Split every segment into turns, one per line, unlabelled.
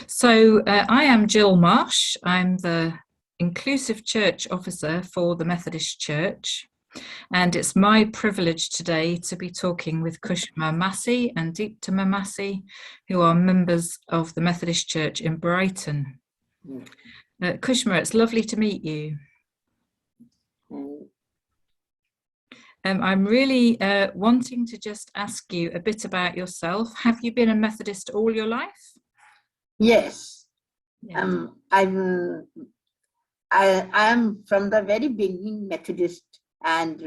I am Jill Marsh. I'm the Inclusive Church Officer for the Methodist Church. And it's my privilege today to be talking with Kushma Massey and Kushma Massey, who are members of the Methodist Church in Brighton. Kushma, it's lovely to meet you. I'm really wanting to just ask you a bit about yourself. Have you been a Methodist all your life?
Yes.
Yeah.
I am from the very beginning Methodist, and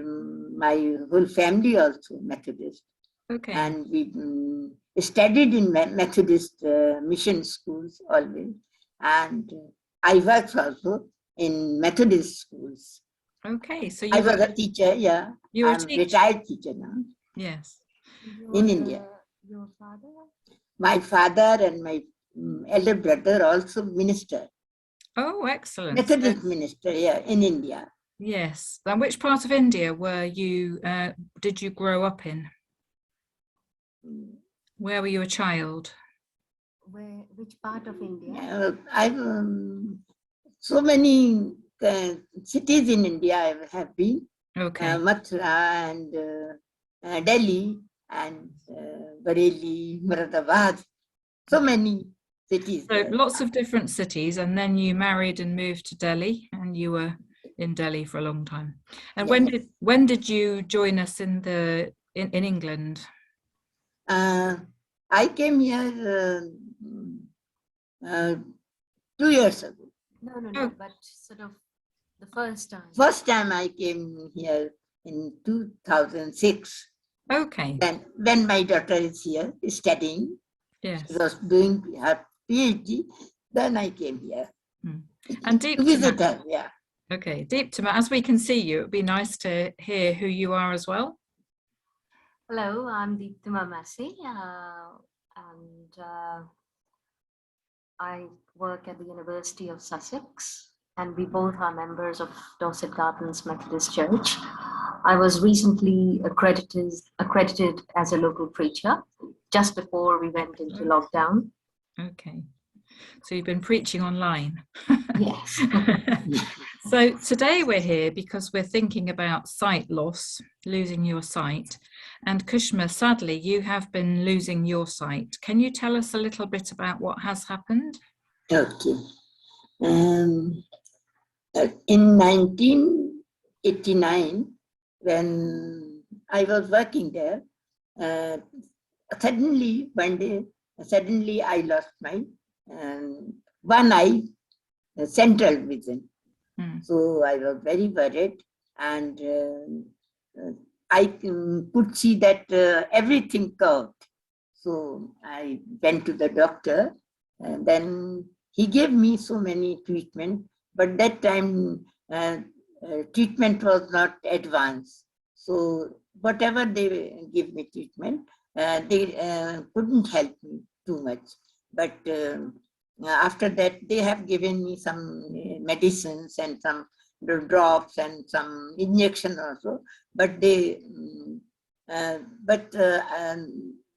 my whole family also Methodist.
Okay.
And we studied in Methodist mission schools always, and I worked also in Methodist schools.
Okay, so
I was a teacher. Yeah,
you were
I'm a retired teacher now.
Yes.
In India.
Your father?
My father and my elder brother also minister.
Oh, excellent.
Methodist minister, yeah, in India.
Yes. And which part of India were you, did you grow up in? Where were you a child?
Which part of India?
I've so many cities in India I have been.
Okay.
Mathura and Delhi and Bareilly, Moradabad, so many cities.
So lots of different cities, and then you married and moved to Delhi, and you were in Delhi for a long time. And
yes.
when did you join us in England?
I came here 2 years ago.
No, but sort of the first time.
First time I came here in 2006.
Okay.
Then when my daughter is here studying,
yes.
She was doing her PhD, then I came here.
And
to visit her, yeah.
Okay, Deeptima, as we can see you, it'd be nice to hear who you are as well.
Hello, I'm Kushma Massey, and I work at the University of Sussex, and we both are members of Dorset Gardens Methodist Church. I was recently accredited as a local preacher just before we went into lockdown.
Okay, so you've been preaching online.
Yes.
So today we're here because we're thinking about sight loss, losing your sight. And Kushma, sadly, you have been losing your sight. Can you tell us a little bit about what has happened?
Okay. In 1989, when I was working there, suddenly one day, I lost my one eye, central vision. So I was very worried, and I could see that everything curved. So I went to the doctor, and then he gave me so many treatment, but that time treatment was not advanced. So whatever they give me treatment, they couldn't help me too much. But after that, they have given me some medicines and some drops and some injection also. But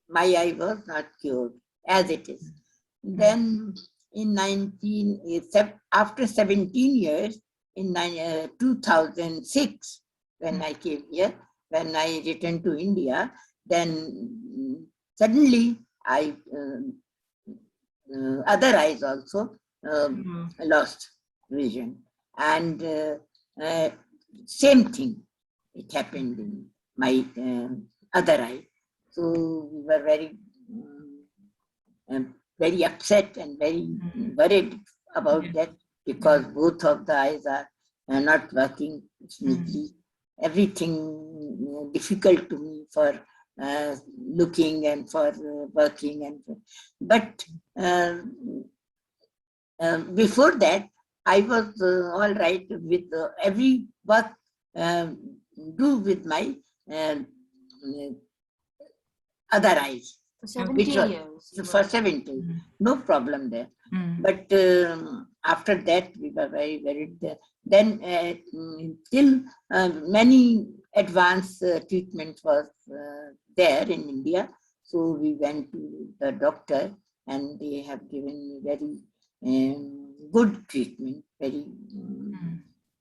my eye was not cured as it is. Then after 17 years, in 2006, when I came here, when I returned to India, then suddenly I other eyes also lost vision, and same thing, it happened in my other eye. So we were very upset and very worried about that, because both of the eyes are not working smoothly. Everything difficult to me for looking and for working, but before that I was all right with every work do with my other eyes.
For 17 years.
For 17, no problem there. But after that, we were very worried. Then till many advanced treatment was there in India. So we went to the doctor, and they have given me very good treatment, very.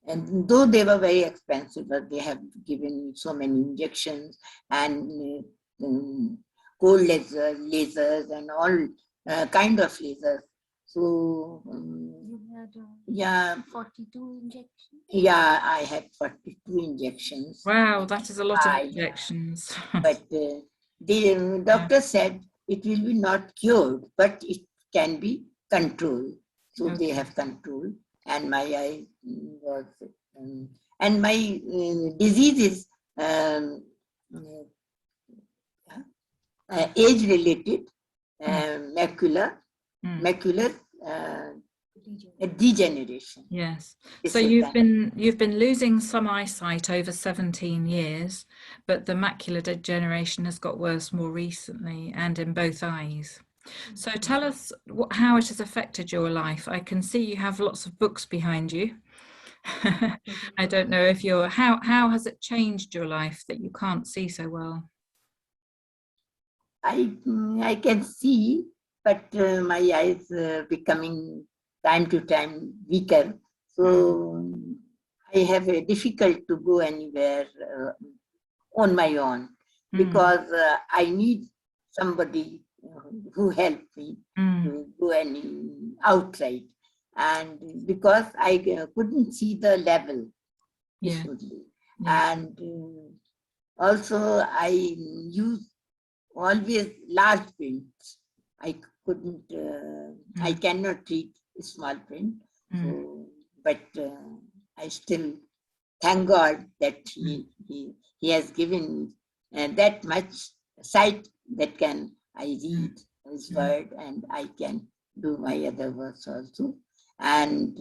And though they were very expensive, but they have given me so many injections and cold lasers and all kind of lasers. So
you had
yeah,
42 injections.
Yeah, I had 42 injections.
Wow, that is a lot of injections.
But the doctor said it will be not cured, but it can be controlled. So they have control, and my eye was, and my disease is age-related, macular degeneration.
Yes. So you've been losing some eyesight over 17 years, but the macular degeneration has got worse more recently and in both eyes. So tell us how it has affected your life. I can see you have lots of books behind you. I don't know if how has it changed your life that you can't see so well?
I can see, but my eyes becoming time to time weaker. So I have a difficult to go anywhere on my own because I need somebody who help me to go outside. And because I couldn't see the level smoothly. And also I use always large prints. I couldn't, I cannot read small print. So, but I still thank God that he has given me that much sight that can I read his word and I can do my other works also. And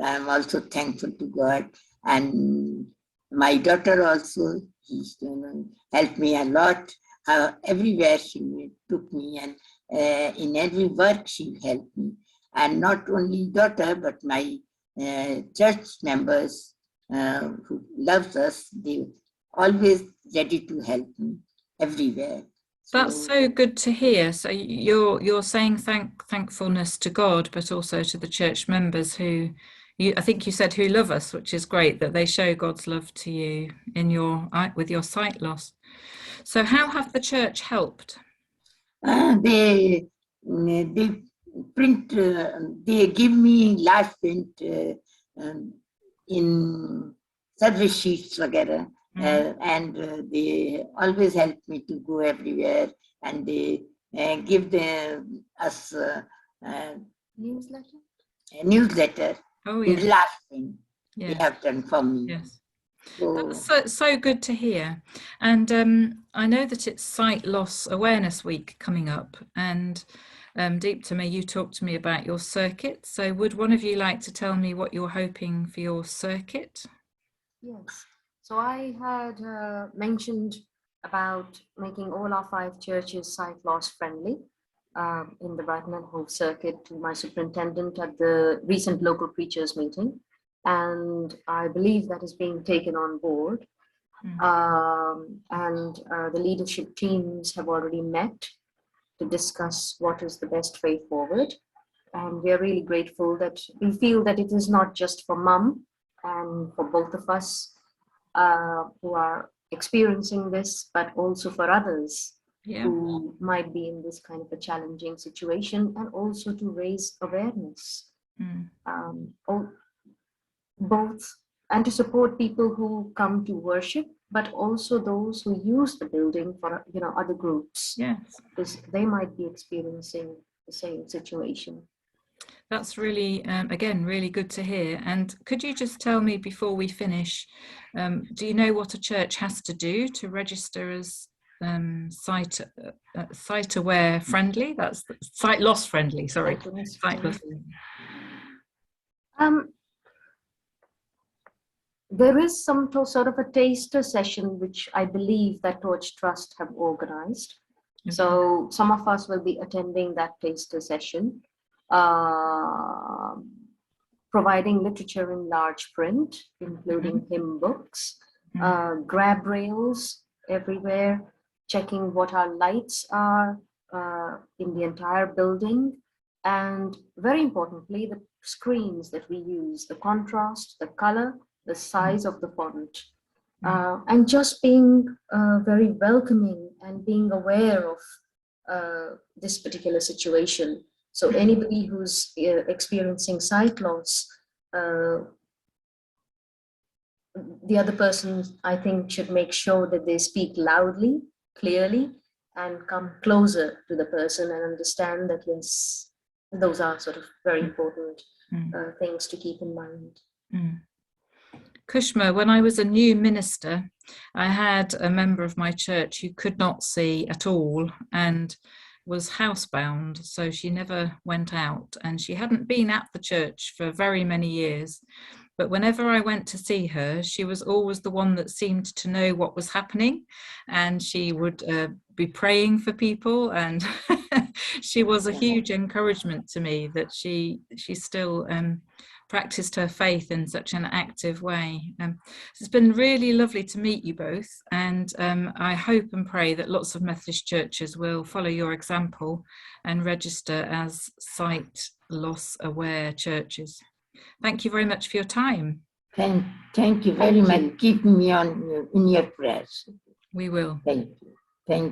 I'm also thankful to God. And my daughter also, she's helped me a lot. Everywhere she took me, and in every work she helped me. And not only daughter, but my church members who loves us, they always ready to help me everywhere.
That's so good to hear. So you're saying thankfulness to God, but also to the church members who, I think you said, who love us, which is great that they show God's love to you with your sight loss. So how have the church helped?
They print. They give me large print in service sheets, etc. And they always help me to go everywhere, and they give us
newsletter.
A newsletter.
Oh,
in large print.
Yes.
They have done for me.
Yes. That's so good to hear. And I know that it's Sight Loss Awareness Week coming up, and Deep to me, you talked to me about your circuit. So would one of you like to tell me what you're hoping for your circuit?
Yes. So I had mentioned about making all our 5 churches sight loss friendly in the Brighton and Hove circuit to my superintendent at the recent local preachers meeting. And I believe that is being taken on board. And the leadership teams have already met to discuss what is the best way forward. And we are really grateful that we feel that it is not just for mum and for both of us who are experiencing this, but also for others who might be in this kind of a challenging situation, and also to raise awareness. Both, and to support people who come to worship, but also those who use the building for other groups.
Yes,
because they might be experiencing the same situation.
That's really, again, really good to hear. And could you just tell me before we finish, do you know what a church has to do to register as sight aware friendly? That's sight loss friendly. Sorry, sight loss.
There is some sort of a taster session, which I believe that Torch Trust have organized. Okay. So some of us will be attending that taster session, providing literature in large print, including hymn books, grab rails everywhere, checking what our lights are, in the entire building. And very importantly, the screens that we use, the contrast, the color, the size of the font, and just being very welcoming and being aware of this particular situation. So anybody who's experiencing sight loss, the other person, I think, should make sure that they speak loudly, clearly, and come closer to the person and understand that, yes, those are sort of very important things to keep in mind.
Kushma, when I was a new minister, I had a member of my church who could not see at all and was housebound, so she never went out, and she hadn't been at the church for very many years. But whenever I went to see her, she was always the one that seemed to know what was happening, and she would be praying for people, and she was a huge encouragement to me that she still practiced her faith in such an active way. It's been really lovely to meet you both, and I hope and pray that lots of Methodist churches will follow your example and register as sight loss aware churches. Thank you very much for your time.
Thank you very much. Keep me in your prayers.
We will.
Thank you. Thank you.